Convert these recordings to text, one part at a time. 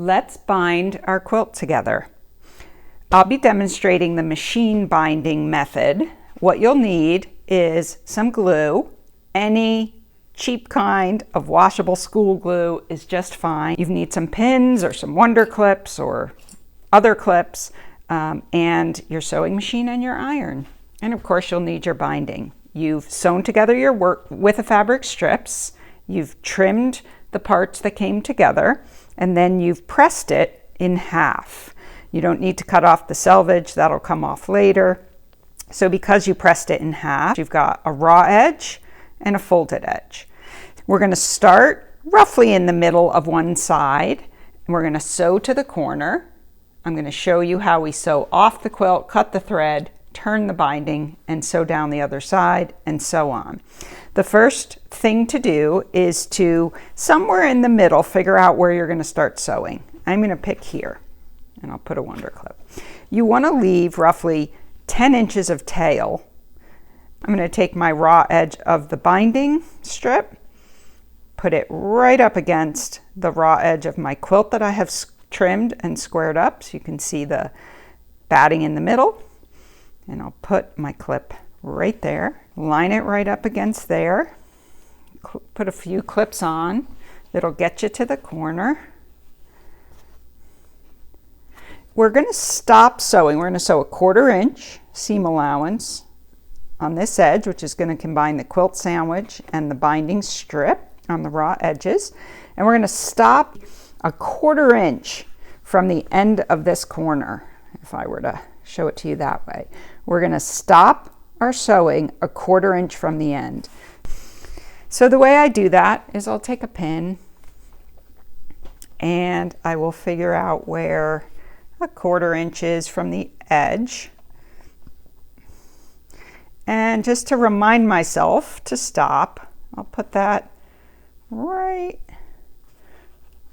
Let's bind our quilt together. I'll be demonstrating the machine binding method. What you'll need is some glue. Any cheap kind of washable school glue is just fine. You need some pins or some wonder clips or other clips, and your sewing machine and your iron. And of course you'll need your binding. You've sewn together your work with the fabric strips. You've trimmed the parts that came together, and then you've pressed it in half. You don't need to cut off the selvage, that'll come off later. So because you pressed it in half, you've got a raw edge and a folded edge. We're going to start roughly in the middle of one side, and we're going to sew to the corner. I'm going to show you how we sew off the quilt, cut the thread, turn the binding, and sew down the other side, and so on. The first thing to do is to, somewhere in the middle, figure out where you're going to start sewing. I'm going to pick here, and I'll put a wonder clip. You want to leave roughly 10 inches of tail. I'm going to take my raw edge of the binding strip, put it right up against the raw edge of my quilt that I have trimmed and squared up, so you can see the batting in the middle. And I'll put my clip right there, line it right up against there, put a few clips on that'll get you to the corner. We're going to stop sewing. We're going to sew a 1/4 inch seam allowance on this edge, which is going to combine the quilt sandwich and the binding strip on the raw edges. And we're going to stop a 1/4 inch from the end of this corner. If I were to show it to you that way, we're going to stop our sewing a 1/4 inch from the end. So the way I do that is I'll take a pin and I will figure out where a 1/4 inch is from the edge. And just to remind myself to stop, I'll put that right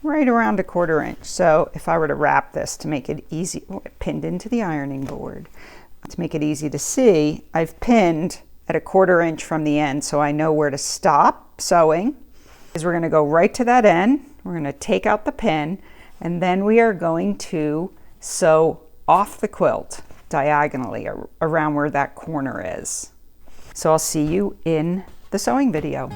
around a 1/4 inch. So if I were to wrap this to make it easy, pinned into the ironing board, to make it easy to see, I've pinned at a 1/4 inch from the end, so I know where to stop sewing. Is we're going to go right to that end, we're going to take out the pin, and then we are going to sew off the quilt diagonally around where that corner is. So I'll see you in the sewing video.